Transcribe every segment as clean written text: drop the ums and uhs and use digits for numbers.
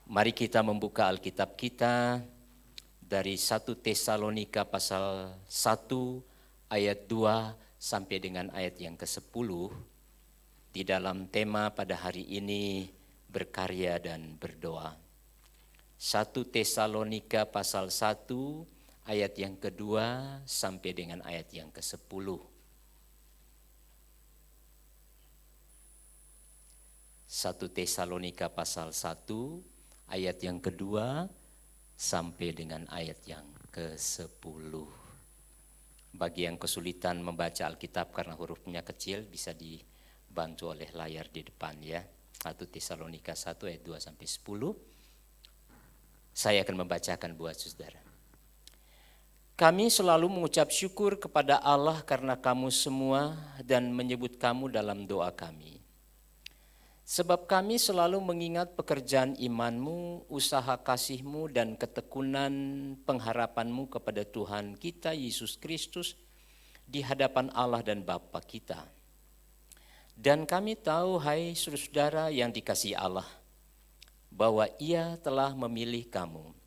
Mari kita membuka Alkitab kita dari 1 Tesalonika pasal 1 ayat 2 sampai dengan ayat yang ke-10 di dalam tema pada hari ini berkarya dan berdoa. 1 Tesalonika pasal 1 ayat yang kedua sampai dengan ayat yang ke-10. 1 Tesalonika pasal 1 ayat yang kedua sampai dengan ayat yang ke-10. Bagi yang kesulitan membaca Alkitab karena hurufnya kecil bisa dibantu oleh layar di depan ya. 1 Tesalonika 1 ayat 2 sampai 10. Saya akan membacakan buat saudara. Kami selalu mengucap syukur kepada Allah karena kamu semua dan menyebut kamu dalam doa kami. Sebab kami selalu mengingat pekerjaan imanmu, usaha kasihmu dan ketekunan pengharapanmu kepada Tuhan kita Yesus Kristus di hadapan Allah dan Bapa kita. Dan kami tahu, hai saudara yang dikasihi Allah, bahwa Ia telah memilih kamu.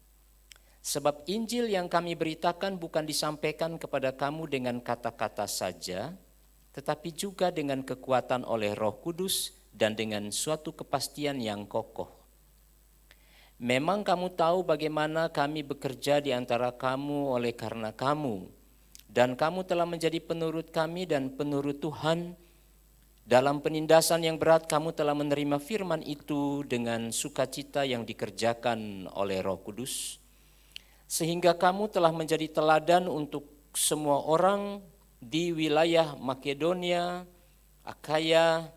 Sebab Injil yang kami beritakan bukan disampaikan kepada kamu dengan kata-kata saja, tetapi juga dengan kekuatan oleh Roh Kudus dan dengan suatu kepastian yang kokoh. Memang kamu tahu bagaimana kami bekerja di antara kamu oleh karena kamu, dan kamu telah menjadi penurut kami dan penurut Tuhan. Dalam penindasan yang berat kamu telah menerima firman itu dengan sukacita yang dikerjakan oleh Roh Kudus, sehingga kamu telah menjadi teladan untuk semua orang di wilayah Makedonia, Akaya.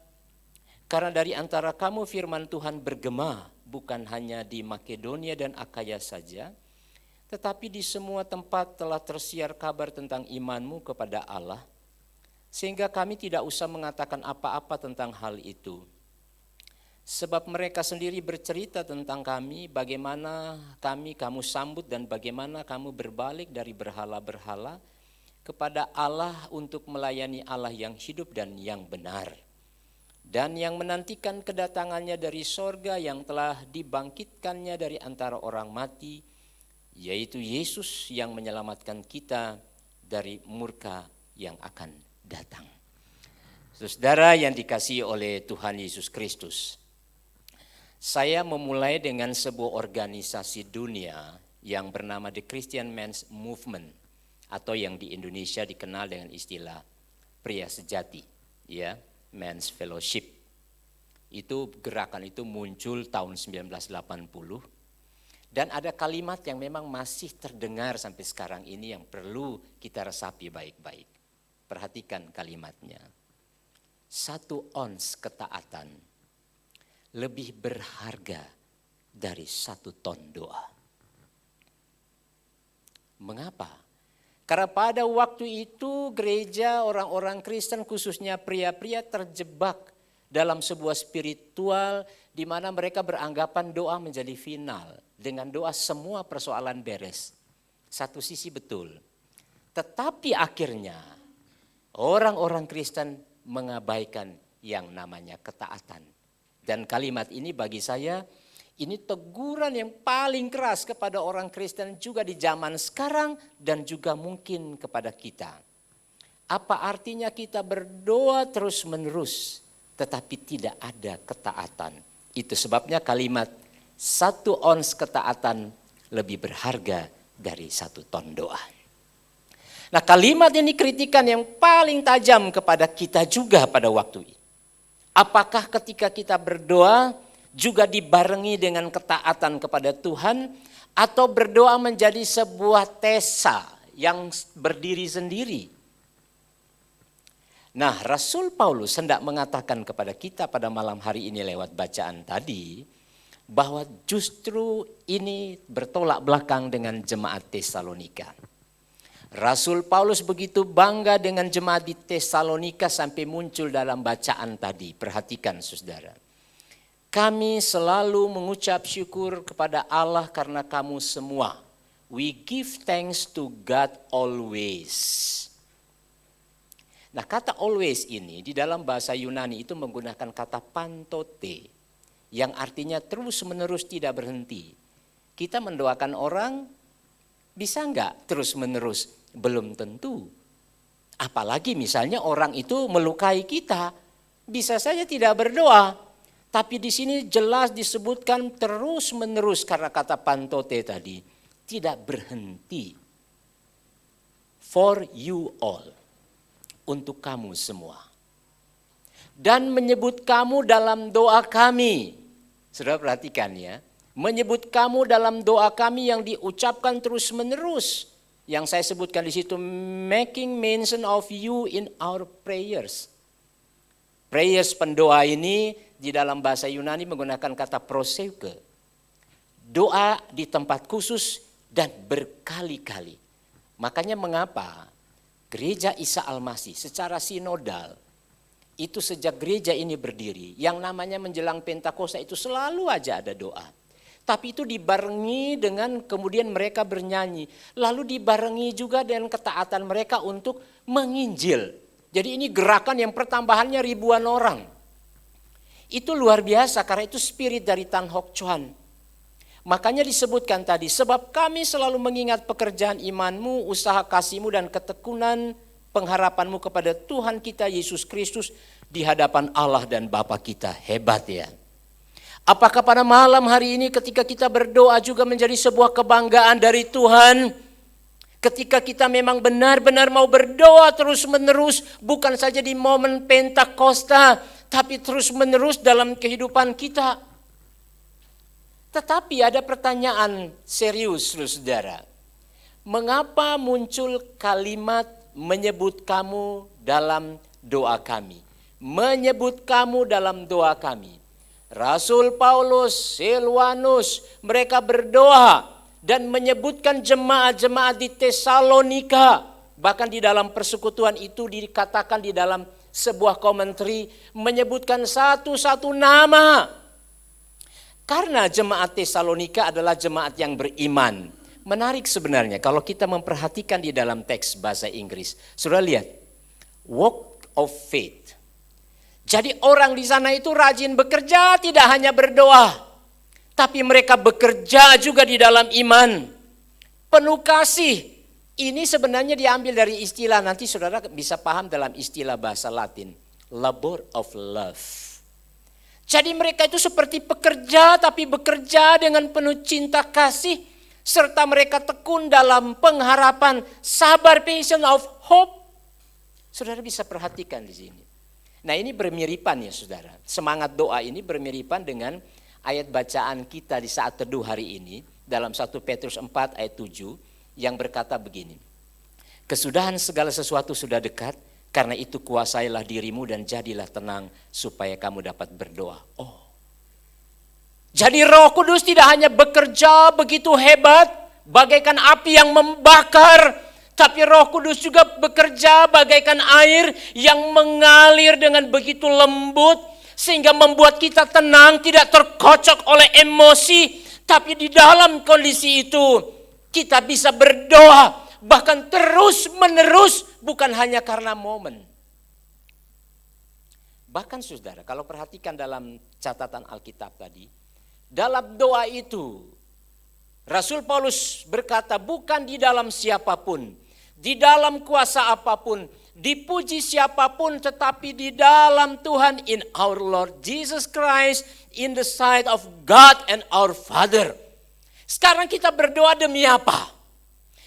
Karena dari antara kamu firman Tuhan bergema bukan hanya di Makedonia dan Akaya saja, tetapi di semua tempat telah tersiar kabar tentang imanmu kepada Allah, sehingga kami tidak usah mengatakan apa-apa tentang hal itu. Sebab mereka sendiri bercerita tentang kami, bagaimana kamu sambut dan bagaimana kamu berbalik dari berhala-berhala kepada Allah untuk melayani Allah yang hidup dan yang benar. Dan yang menantikan kedatangannya dari sorga yang telah dibangkitkannya dari antara orang mati, yaitu Yesus yang menyelamatkan kita dari murka yang akan datang. Saudara yang dikasihi oleh Tuhan Yesus Kristus, saya memulai dengan sebuah organisasi dunia yang bernama The Christian Men's Movement, atau yang di Indonesia dikenal dengan istilah pria sejati, ya. Men's Fellowship. Itu gerakan itu muncul tahun 1980 dan ada kalimat yang memang masih terdengar sampai sekarang ini yang perlu kita resapi baik-baik. Perhatikan kalimatnya. 1 ons ketaatan lebih berharga dari 1 ton doa. Mengapa? Karena pada waktu itu gereja orang-orang Kristen khususnya pria-pria terjebak dalam sebuah spiritual di mana mereka beranggapan doa menjadi final. Dengan doa semua persoalan beres. Satu sisi betul. Tetapi akhirnya orang-orang Kristen mengabaikan yang namanya ketaatan. Dan kalimat ini bagi saya ini teguran yang paling keras kepada orang Kristen juga di zaman sekarang dan juga mungkin kepada kita. Apa artinya kita berdoa terus-menerus tetapi tidak ada ketaatan? Itu sebabnya kalimat 1 ons ketaatan lebih berharga dari 1 ton doa. Nah, kalimat ini kritikan yang paling tajam kepada kita juga pada waktu ini. Apakah ketika kita berdoa juga dibarengi dengan ketaatan kepada Tuhan, atau berdoa menjadi sebuah tesa yang berdiri sendiri? Nah, Rasul Paulus hendak mengatakan kepada kita pada malam hari ini lewat bacaan tadi, bahwa justru ini bertolak belakang dengan jemaat Tesalonika. Rasul Paulus begitu bangga dengan jemaat di Tesalonika sampai muncul dalam bacaan tadi. Perhatikan saudara. Kami selalu mengucap syukur kepada Allah karena kamu semua. We give thanks to God always. Nah, kata always ini di dalam bahasa Yunani itu menggunakan kata pantote yang artinya terus-menerus tidak berhenti. Kita mendoakan orang, bisa enggak terus-menerus? Belum tentu. Apalagi misalnya orang itu melukai kita, bisa saja tidak berdoa. Tapi di sini jelas disebutkan terus-menerus karena kata pantote tadi, tidak berhenti. For you all, untuk kamu semua. Dan menyebut kamu dalam doa kami. Saudara perhatikan ya, menyebut kamu dalam doa kami yang diucapkan terus-menerus. Yang saya sebutkan di situ, making mention of you in our prayers. Prayers pendoa ini di dalam bahasa Yunani menggunakan kata proseuke. Doa di tempat khusus dan berkali-kali. Makanya mengapa Gereja Isa Al-Masih secara sinodal itu sejak gereja ini berdiri, yang namanya menjelang Pentakosta itu selalu aja ada doa. Tapi itu dibarengi dengan kemudian mereka bernyanyi. Lalu dibarengi juga dengan ketaatan mereka untuk menginjil. Jadi ini gerakan yang pertambahannya ribuan orang. Itu luar biasa karena itu spirit dari Tan Hock Chuan. Makanya disebutkan tadi, sebab kami selalu mengingat pekerjaan imanmu, usaha kasihmu dan ketekunan pengharapanmu kepada Tuhan kita Yesus Kristus di hadapan Allah dan Bapa kita. Hebat ya. Apakah pada malam hari ini ketika kita berdoa juga menjadi sebuah kebanggaan dari Tuhan? Ketika kita memang benar-benar mau berdoa terus-menerus, bukan saja di momen Pentakosta, tapi terus-menerus dalam kehidupan kita. Tetapi ada pertanyaan serius, saudara. Mengapa muncul kalimat menyebut kamu dalam doa kami? Menyebut kamu dalam doa kami. Rasul Paulus, Silwanus, mereka berdoa dan menyebutkan jemaat-jemaat di Tesalonika. Bahkan di dalam persekutuan itu dikatakan di dalam sebuah komentari menyebutkan satu-satu nama. Karena jemaat Tesalonika adalah jemaat yang beriman. Menarik sebenarnya kalau kita memperhatikan di dalam teks bahasa Inggris. Sudah lihat, walk of faith. Jadi orang di sana itu rajin bekerja, tidak hanya berdoa. Tapi mereka bekerja juga di dalam iman. Penuh kasih. Ini sebenarnya diambil dari istilah, nanti saudara bisa paham dalam istilah bahasa Latin. Labor of love. Jadi mereka itu seperti pekerja, tapi bekerja dengan penuh cinta kasih. Serta mereka tekun dalam pengharapan, sabar, patient of hope. Saudara bisa perhatikan di sini. Nah ini bermiripan ya saudara. Semangat doa ini bermiripan dengan ayat bacaan kita di saat teduh hari ini. Dalam 1 Petrus 4 ayat 7 yang berkata begini. Kesudahan segala sesuatu sudah dekat. Karena itu kuasailah dirimu dan jadilah tenang supaya kamu dapat berdoa. Oh. Jadi Roh Kudus tidak hanya bekerja begitu hebat bagaikan api yang membakar, tapi Roh Kudus juga bekerja bagaikan air yang mengalir dengan begitu lembut sehingga membuat kita tenang, tidak terkocok oleh emosi, tapi di dalam kondisi itu kita bisa berdoa. Bahkan terus menerus, bukan hanya karena momen. Bahkan saudara, kalau perhatikan dalam catatan Alkitab tadi, dalam doa itu, Rasul Paulus berkata bukan di dalam siapapun, di dalam kuasa apapun, dipuji siapapun, tetapi di dalam Tuhan, in our Lord Jesus Christ, in the sight of God and our Father. Sekarang kita berdoa demi apa?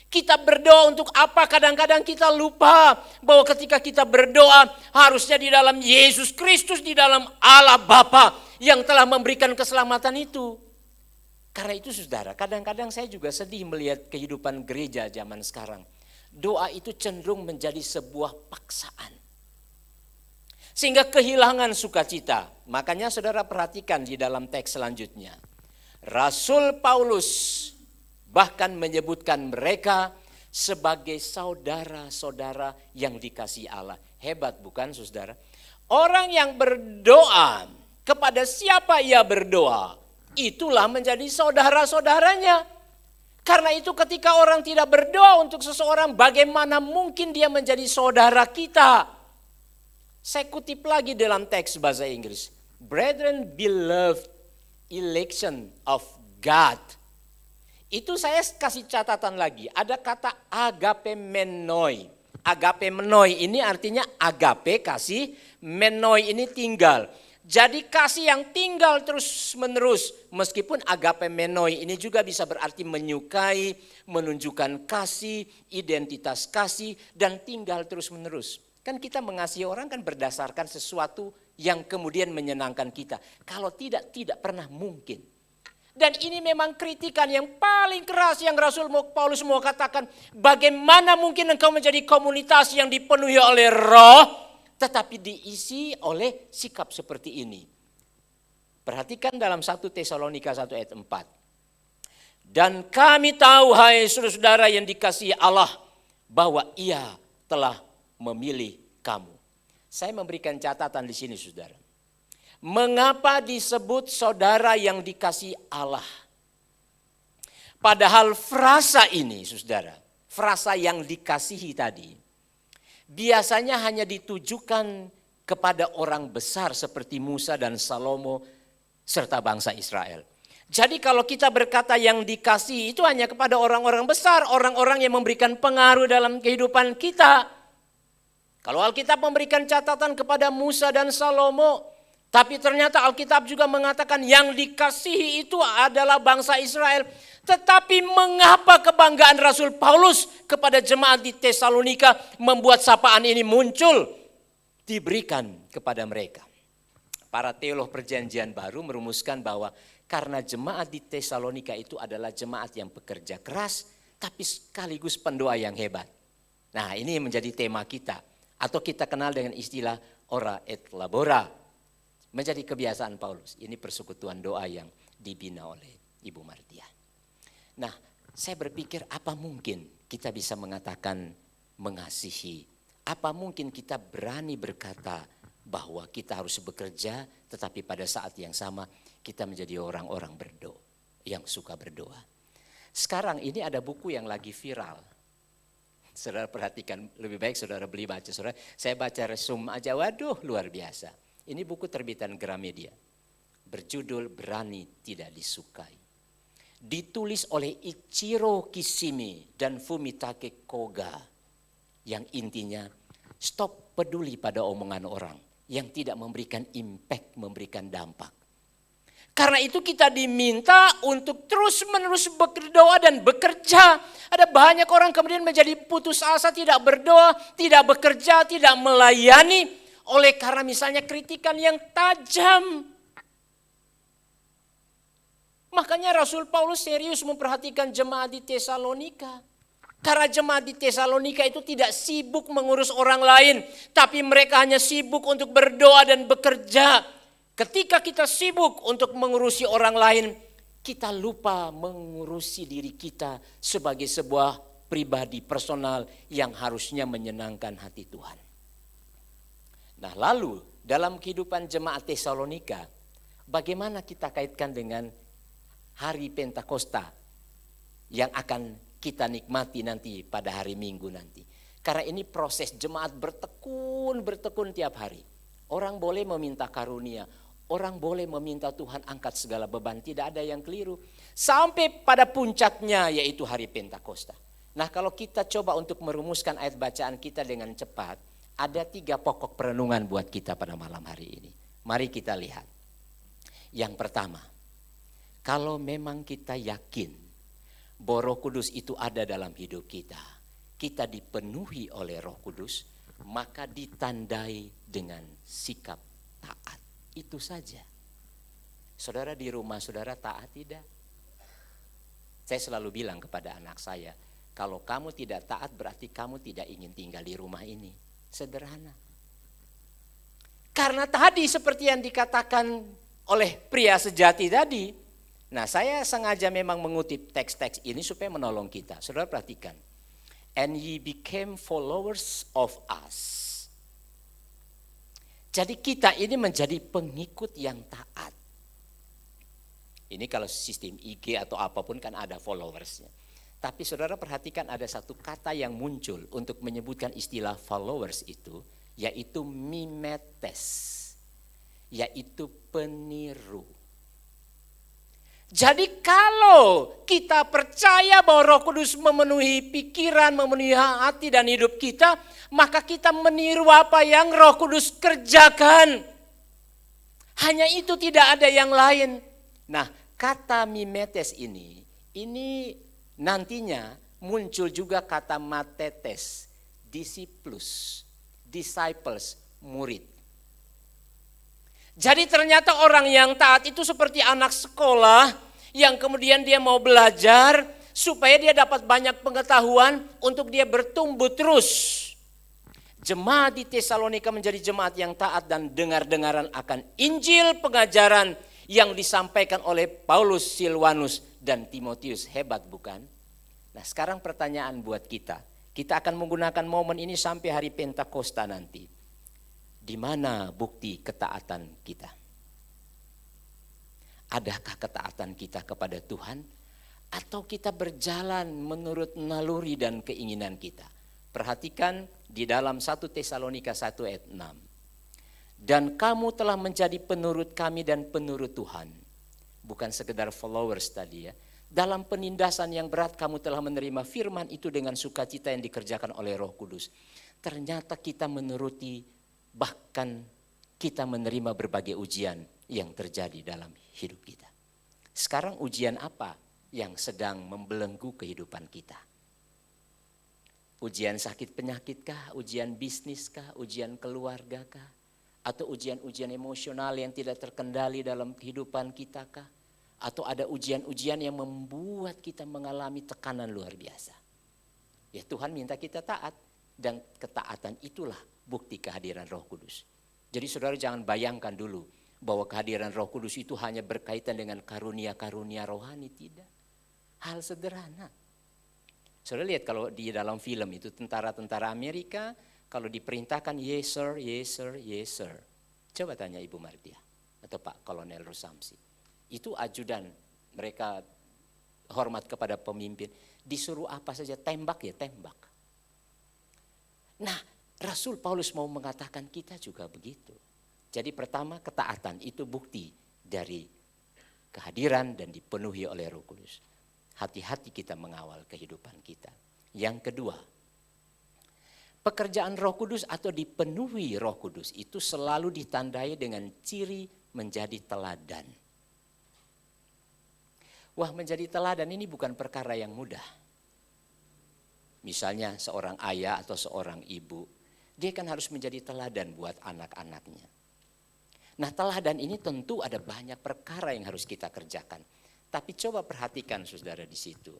Kita berdoa untuk apa? Kadang-kadang kita lupa bahwa ketika kita berdoa harusnya di dalam Yesus Kristus, di dalam Allah Bapa yang telah memberikan keselamatan itu. Karena itu saudara, kadang-kadang saya juga sedih melihat kehidupan gereja zaman sekarang. Doa itu cenderung menjadi sebuah paksaan. Sehingga kehilangan sukacita. Makanya saudara perhatikan di dalam teks selanjutnya. Rasul Paulus bahkan menyebutkan mereka sebagai saudara-saudara yang dikasihi Allah. Hebat bukan saudara? Orang yang berdoa kepada siapa ia berdoa, itulah menjadi saudara-saudaranya. Karena itu ketika orang tidak berdoa untuk seseorang, bagaimana mungkin dia menjadi saudara kita? Saya kutip lagi dalam teks bahasa Inggris. Brethren beloved, election of God. Itu saya kasih catatan lagi, ada kata agape menoi. Agape menoi ini artinya agape kasih, menoi ini tinggal. Jadi kasih yang tinggal terus menerus, meskipun agape menoi ini juga bisa berarti menyukai, menunjukkan kasih, identitas kasih, dan tinggal terus menerus. Kan kita mengasihi orang kan berdasarkan sesuatu yang kemudian menyenangkan kita. Kalau tidak, tidak pernah mungkin. Dan ini memang kritikan yang paling keras yang Rasul Paulus mau katakan. Bagaimana mungkin engkau menjadi komunitas yang dipenuhi oleh roh, tetapi diisi oleh sikap seperti ini. Perhatikan dalam 1 Tesalonika 1 ayat 4. Dan kami tahu, hai saudara-saudara yang dikasihi Allah, bahwa Ia telah memilih kamu. Saya memberikan catatan di sini, saudara. Mengapa disebut saudara yang dikasihi Allah? Padahal frasa ini, saudara, frasa yang dikasihi tadi, biasanya hanya ditujukan kepada orang besar seperti Musa dan Salomo serta bangsa Israel. Jadi kalau kita berkata yang dikasihi itu hanya kepada orang-orang besar, orang-orang yang memberikan pengaruh dalam kehidupan kita. Kalau Alkitab memberikan catatan kepada Musa dan Salomo, tapi ternyata Alkitab juga mengatakan yang dikasihi itu adalah bangsa Israel. Tetapi mengapa kebanggaan Rasul Paulus kepada jemaat di Tesalonika membuat sapaan ini muncul, diberikan kepada mereka? Para teolog perjanjian baru merumuskan bahwa karena jemaat di Tesalonika itu adalah jemaat yang bekerja keras, tapi sekaligus pendoa yang hebat. Nah, ini menjadi tema kita, atau kita kenal dengan istilah ora et labora. Menjadi kebiasaan Paulus. Ini persekutuan doa yang dibina oleh Ibu Martia. Nah, saya berpikir apa mungkin kita bisa mengatakan mengasihi? Apa mungkin kita berani berkata bahwa kita harus bekerja, tetapi pada saat yang sama kita menjadi orang-orang berdoa, yang suka berdoa. Sekarang ini ada buku yang lagi viral. Saudara perhatikan, lebih baik saudara beli baca. Saudara, saya baca resume aja, waduh luar biasa. Ini buku terbitan Gramedia, berjudul Berani Tidak Disukai. Ditulis oleh Ichiro Kishimi dan Fumitake Koga. Yang intinya, stop peduli pada omongan orang yang tidak memberikan impact, memberikan dampak. Karena itu kita diminta untuk terus-menerus berdoa dan bekerja. Ada banyak orang kemudian menjadi putus asa, tidak berdoa, tidak bekerja, tidak melayani. Oleh karena misalnya kritikan yang tajam. Makanya Rasul Paulus serius memperhatikan jemaat di Tesalonika. Karena jemaat di Tesalonika itu tidak sibuk mengurus orang lain. Tapi mereka hanya sibuk untuk berdoa dan bekerja. Ketika kita sibuk untuk mengurusi orang lain, kita lupa mengurusi diri kita sebagai sebuah pribadi personal yang harusnya menyenangkan hati Tuhan. Nah, lalu dalam kehidupan jemaat Tesalonika, bagaimana kita kaitkan dengan hari Pentakosta yang akan kita nikmati nanti pada hari Minggu nanti. Karena ini proses jemaat bertekun tiap hari. Orang boleh meminta karunia, orang boleh meminta Tuhan angkat segala beban, tidak ada yang keliru. Sampai pada puncaknya yaitu hari Pentakosta. Nah, kalau kita coba untuk merumuskan ayat bacaan kita dengan cepat, ada 3 pokok perenungan buat kita pada malam hari ini. Mari kita lihat. Yang pertama, kalau memang kita yakin bahwa Roh Kudus itu ada dalam hidup kita, kita dipenuhi oleh Roh Kudus, maka ditandai dengan sikap taat. Itu saja. Saudara di rumah saudara taat tidak? Saya selalu bilang kepada anak saya, kalau kamu tidak taat berarti kamu tidak ingin tinggal di rumah ini. Sederhana. Karena tadi seperti yang dikatakan oleh pria sejati tadi. Nah, saya sengaja memang mengutip teks-teks ini supaya menolong kita. Saudara perhatikan. And ye became followers of us. Jadi kita ini menjadi pengikut yang taat. Ini kalau sistem IG atau apapun kan ada followersnya. Tapi saudara perhatikan ada satu kata yang muncul untuk menyebutkan istilah followers itu, yaitu mimetes, yaitu peniru. Jadi kalau kita percaya bahwa Roh Kudus memenuhi pikiran, memenuhi hati dan hidup kita, maka kita meniru apa yang Roh Kudus kerjakan. Hanya itu, tidak ada yang lain. Nah, kata mimetes ini nantinya muncul juga kata matetes, disciples, murid. Jadi ternyata orang yang taat itu seperti anak sekolah yang kemudian dia mau belajar supaya dia dapat banyak pengetahuan untuk dia bertumbuh terus. Jemaat di Tesalonika menjadi jemaat yang taat dan dengar-dengaran akan Injil, pengajaran yang disampaikan oleh Paulus, Silwanus, dan Timotius. Hebat bukan? Nah, sekarang pertanyaan buat kita. Kita akan menggunakan momen ini sampai hari Pentakosta nanti. Di mana bukti ketaatan kita? Adakah ketaatan kita kepada Tuhan? Atau kita berjalan menurut naluri dan keinginan kita? Perhatikan di dalam 1 Tesalonika 1 ayat 6. Dan kamu telah menjadi penurut kami dan penurut Tuhan. Bukan sekedar followers tadi ya. Dalam penindasan yang berat kamu telah menerima firman itu dengan sukacita yang dikerjakan oleh Roh Kudus. Ternyata kita menuruti, bahkan kita menerima berbagai ujian yang terjadi dalam hidup kita. Sekarang ujian apa yang sedang membelenggu kehidupan kita? Ujian sakit penyakit kah? Ujian bisnis kah? Ujian keluarga kah? Atau ujian-ujian emosional yang tidak terkendali dalam kehidupan kita kah? Atau ada ujian-ujian yang membuat kita mengalami tekanan luar biasa? Ya, Tuhan minta kita taat, dan ketaatan itulah bukti kehadiran Roh Kudus. Jadi saudara jangan bayangkan dulu bahwa kehadiran Roh Kudus itu hanya berkaitan dengan karunia-karunia rohani, tidak. Hal sederhana. Saudara lihat kalau di dalam film itu tentara-tentara Amerika kalau diperintahkan yes sir, yes sir, yes sir. Coba tanya Ibu Martia atau Pak Kolonel Rusamsi. Itu ajudan, mereka hormat kepada pemimpin. Disuruh apa saja, tembak ya tembak. Nah, Rasul Paulus mau mengatakan kita juga begitu. Jadi pertama, ketaatan itu bukti dari kehadiran dan dipenuhi oleh Roh Kudus. Hati-hati kita mengawal kehidupan kita. Yang kedua, pekerjaan Roh Kudus atau dipenuhi Roh Kudus itu selalu ditandai dengan ciri menjadi teladan. Wah, menjadi teladan ini bukan perkara yang mudah. Misalnya seorang ayah atau seorang ibu, dia kan harus menjadi teladan buat anak-anaknya. Nah, teladan ini tentu ada banyak perkara yang harus kita kerjakan. Tapi coba perhatikan saudara di situ.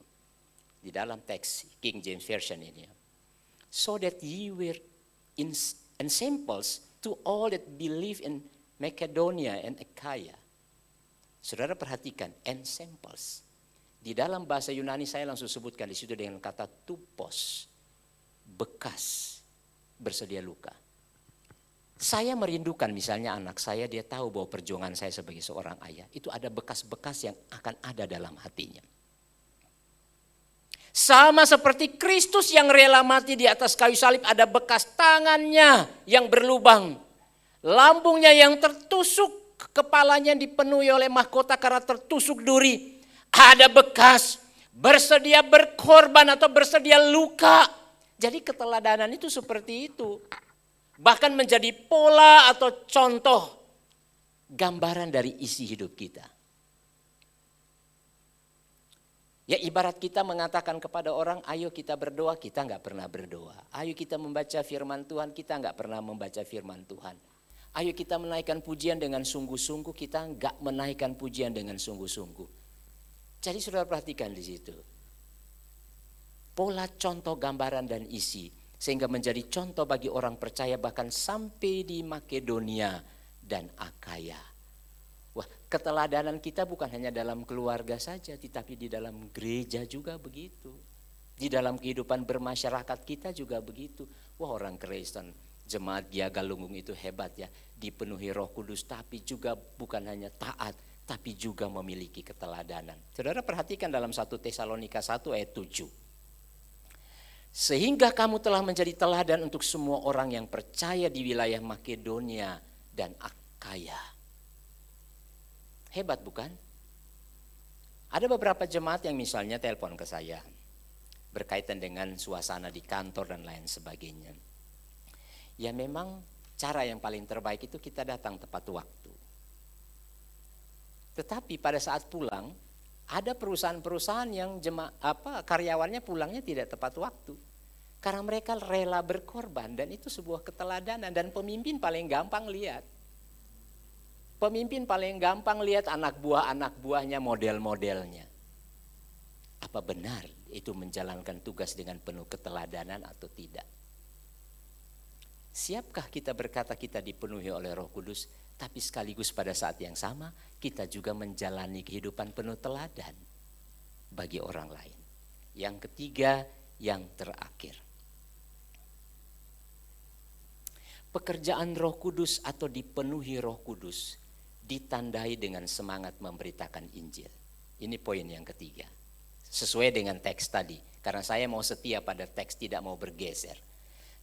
Di dalam teks King James Version ini. So that ye were ensamples to all that believe in Macedonia and Achaia. Saudara perhatikan, ensamples. Di dalam bahasa Yunani saya langsung sebutkan di situ dengan kata tupos. Bekas bersedia luka. Saya merindukan misalnya anak saya, dia tahu bahwa perjuangan saya sebagai seorang ayah. Itu ada bekas-bekas yang akan ada dalam hatinya. Sama seperti Kristus yang rela mati di atas kayu salib, ada bekas tangannya yang berlubang. Lambungnya yang tertusuk, kepalanya dipenuhi oleh mahkota karena tertusuk duri. Ada bekas, bersedia berkorban atau bersedia luka. Jadi keteladanan itu seperti itu. Bahkan menjadi pola atau contoh gambaran dari isi hidup kita. Ya, ibarat kita mengatakan kepada orang, ayo kita berdoa, kita nggak pernah berdoa. Ayo kita membaca firman Tuhan, kita nggak pernah membaca firman Tuhan. Ayo kita menaikkan pujian dengan sungguh-sungguh, kita nggak menaikkan pujian dengan sungguh-sungguh. Jadi saudara perhatikan di situ. Pola, contoh, gambaran, dan isi. Sehingga menjadi contoh bagi orang percaya bahkan sampai di Makedonia dan Achaia. Wah, keteladanan kita bukan hanya dalam keluarga saja, tetapi di dalam gereja juga begitu. Di dalam kehidupan bermasyarakat kita juga begitu. Wah, orang Kristen, jemaat Giagalunggung itu hebat ya. Dipenuhi Roh Kudus, tapi juga bukan hanya taat, tapi juga memiliki keteladanan. Saudara perhatikan dalam 1 Tesalonika 1 ayat 7. Sehingga kamu telah menjadi teladan untuk semua orang yang percaya di wilayah Makedonia dan Achaia. Hebat bukan? Ada beberapa jemaat yang misalnya telepon ke saya berkaitan dengan suasana di kantor dan lain sebagainya. Ya memang cara yang paling terbaik itu kita datang tepat waktu. Tetapi pada saat pulang, ada perusahaan-perusahaan yang karyawannya pulangnya tidak tepat waktu. Karena mereka rela berkorban dan itu sebuah keteladanan dan pemimpin paling gampang lihat. Pemimpin paling gampang lihat anak buahnya model-modelnya. Apa benar itu menjalankan tugas dengan penuh keteladanan atau tidak? Siapkah kita berkata kita dipenuhi oleh Roh Kudus, tapi sekaligus pada saat yang sama kita juga menjalani kehidupan penuh teladan bagi orang lain. Yang ketiga, yang terakhir. Pekerjaan Roh Kudus atau dipenuhi Roh Kudus ditandai dengan semangat memberitakan Injil. Ini poin yang ketiga. Sesuai dengan teks tadi, karena saya mau setia pada teks, tidak mau bergeser.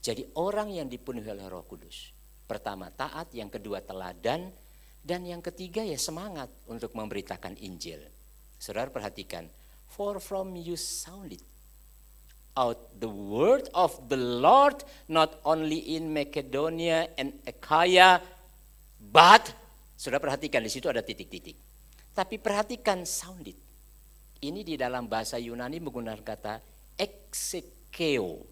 Jadi orang yang dipenuhi oleh Roh Kudus, pertama taat, yang kedua teladan, dan yang ketiga ya semangat untuk memberitakan Injil. Saudara perhatikan, for from you sounded out the word of the Lord, not only in Macedonia and Achaia, but, saudara perhatikan di situ ada titik-titik. Tapi perhatikan sounded. Ini di dalam bahasa Yunani menggunakan kata exekeo,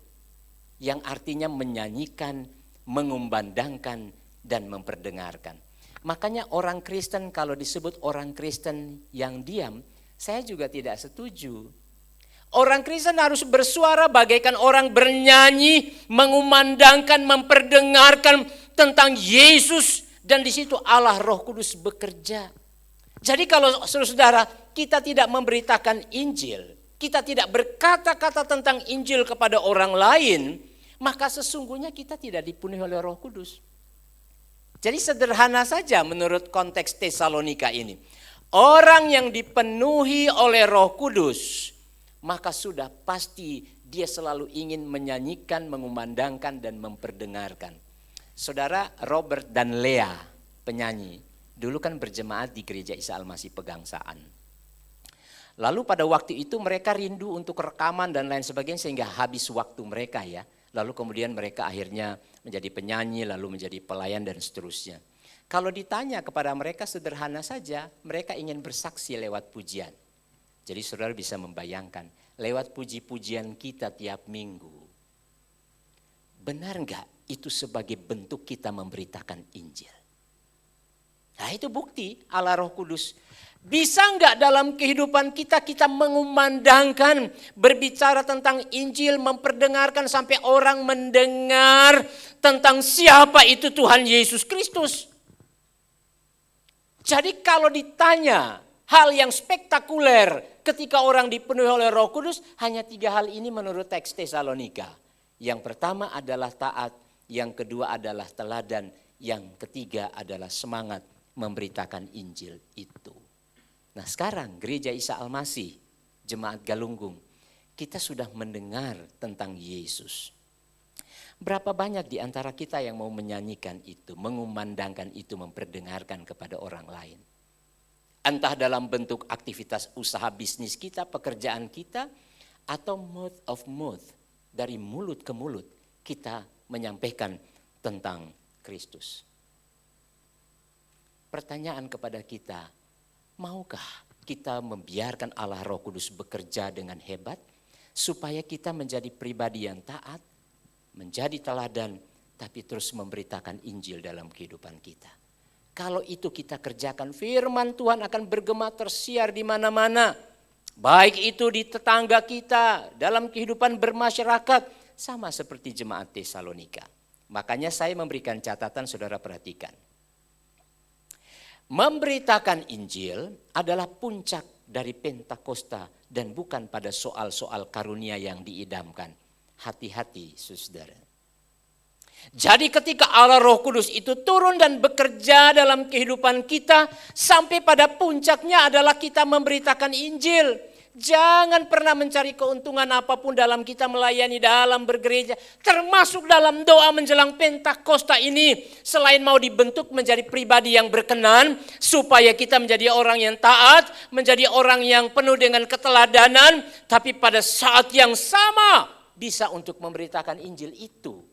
yang artinya menyanyikan, mengumandangkan, dan memperdengarkan. Makanya orang Kristen kalau disebut orang Kristen yang diam, saya juga tidak setuju. Orang Kristen harus bersuara bagaikan orang bernyanyi, mengumandangkan, memperdengarkan tentang Yesus, dan di situ Allah Roh Kudus bekerja. Jadi kalau saudara kita tidak memberitakan Injil, kita tidak berkata-kata tentang Injil kepada orang lain, maka sesungguhnya kita tidak dipenuhi oleh Roh Kudus. Jadi sederhana saja menurut konteks Tesalonika ini. Orang yang dipenuhi oleh Roh Kudus, maka sudah pasti dia selalu ingin menyanyikan, mengumandangkan, dan memperdengarkan. Saudara Robert dan Lea, penyanyi, dulu kan berjemaat di Gereja Isa Al-Masih Pegangsaan. Lalu pada waktu itu mereka rindu untuk rekaman dan lain sebagainya sehingga habis waktu mereka ya. Lalu kemudian mereka akhirnya menjadi penyanyi, lalu menjadi pelayan dan seterusnya. Kalau ditanya kepada mereka sederhana saja, mereka ingin bersaksi lewat pujian. Jadi saudara bisa membayangkan, lewat puji-pujian kita tiap minggu. Benar enggak itu sebagai bentuk kita memberitakan Injil? Nah itu bukti Allah Roh Kudus. Bisa enggak dalam kehidupan kita mengumandangkan, berbicara tentang Injil, memperdengarkan sampai orang mendengar tentang siapa itu Tuhan Yesus Kristus. Jadi kalau ditanya hal yang spektakuler ketika orang dipenuhi oleh Roh Kudus, hanya 3 hal ini menurut teks Tesalonika. Yang pertama adalah taat, yang kedua adalah teladan, yang ketiga adalah semangat memberitakan Injil itu. Nah sekarang Gereja Isa Al-Masih, Jemaat Galunggung, kita sudah mendengar tentang Yesus. Berapa banyak di antara kita yang mau menyanyikan itu, mengumandangkan itu, memperdengarkan kepada orang lain? Entah dalam bentuk aktivitas usaha bisnis kita, pekerjaan kita, atau mouth of mouth, dari mulut ke mulut kita menyampaikan tentang Kristus. Pertanyaan kepada kita, maukah kita membiarkan Allah Roh Kudus bekerja dengan hebat supaya kita menjadi pribadi yang taat, menjadi teladan, tapi terus memberitakan Injil dalam kehidupan kita? Kalau itu kita kerjakan, firman Tuhan akan bergema tersiar di mana-mana. Baik itu di tetangga kita, dalam kehidupan bermasyarakat, sama seperti jemaat Tesalonika. Makanya saya memberikan catatan, saudara perhatikan. Memberitakan Injil adalah puncak dari Pentakosta dan bukan pada soal-soal karunia yang diidamkan. Hati-hati saudara. Jadi ketika Allah Roh Kudus itu turun dan bekerja dalam kehidupan kita, sampai pada puncaknya adalah kita memberitakan Injil. Jangan pernah mencari keuntungan apapun dalam kita melayani, dalam bergereja. Termasuk dalam doa menjelang Pentakosta ini. Selain mau dibentuk menjadi pribadi yang berkenan. Supaya kita menjadi orang yang taat. Menjadi orang yang penuh dengan keteladanan. Tapi pada saat yang sama bisa untuk memberitakan Injil itu.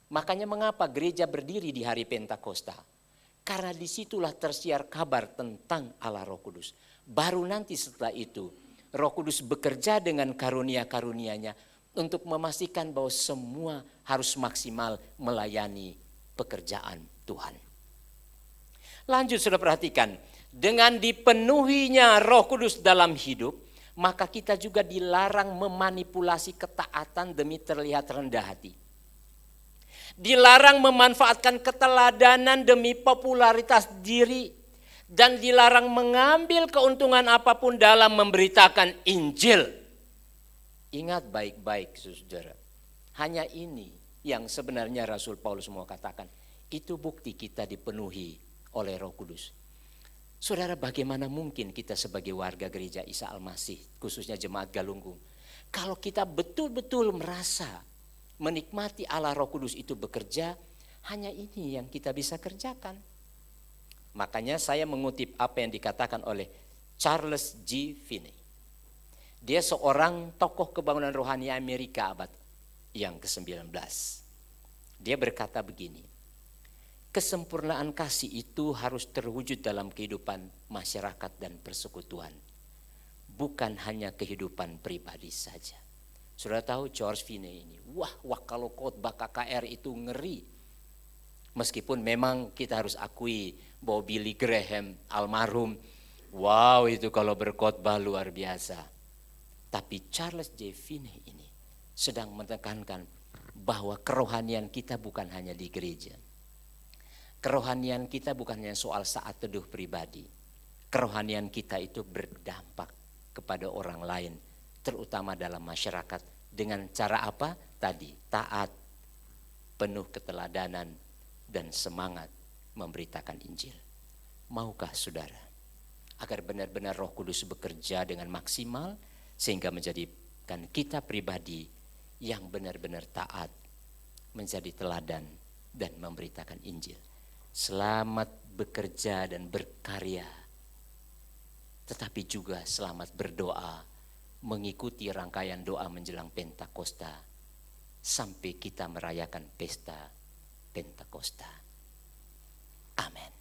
Makanya mengapa gereja berdiri di hari Pentakosta? Karena disitulah tersiar kabar tentang Allah Roh Kudus. Baru nanti setelah itu Roh Kudus bekerja dengan karunia-karunianya untuk memastikan bahwa semua harus maksimal melayani pekerjaan Tuhan. Lanjut sudah perhatikan, dengan dipenuhinya Roh Kudus dalam hidup, maka kita juga dilarang memanipulasi ketaatan demi terlihat rendah hati. Dilarang memanfaatkan keteladanan demi popularitas diri. Dan dilarang mengambil keuntungan apapun dalam memberitakan Injil. Ingat baik-baik saudara. Hanya ini yang sebenarnya Rasul Paulus mau katakan. Itu bukti kita dipenuhi oleh Roh Kudus. Saudara, bagaimana mungkin kita sebagai warga gereja Isa Al-Masih, khususnya jemaat Galunggung, kalau kita betul-betul merasa menikmati Allah Roh Kudus itu bekerja, hanya ini yang kita bisa kerjakan. Makanya saya mengutip apa yang dikatakan oleh Charles G. Finney. Dia seorang tokoh kebangunan rohani Amerika abad yang ke-19. Dia berkata begini, kesempurnaan kasih itu harus terwujud dalam kehidupan masyarakat dan persekutuan. Bukan hanya kehidupan pribadi saja. Sudah tahu George Finney ini, wah kalau khotbah KKR itu ngeri. Meskipun memang kita harus akui bahwa Billy Graham almarhum, wow itu kalau berkhotbah luar biasa. Tapi Charles J. Finney ini sedang menekankan bahwa kerohanian kita bukan hanya di gereja. Kerohanian kita bukan hanya soal saat teduh pribadi. Kerohanian kita itu berdampak kepada orang lain, terutama dalam masyarakat. Dengan cara apa? Tadi, taat, penuh keteladanan, dan semangat memberitakan Injil. Maukah saudara agar benar-benar Roh Kudus bekerja dengan maksimal sehingga menjadikan kita pribadi yang benar-benar taat, menjadi teladan dan memberitakan Injil. Selamat bekerja dan berkarya, tetapi juga selamat berdoa, mengikuti rangkaian doa menjelang Pentakosta sampai kita merayakan pesta Pentakosta. Amin.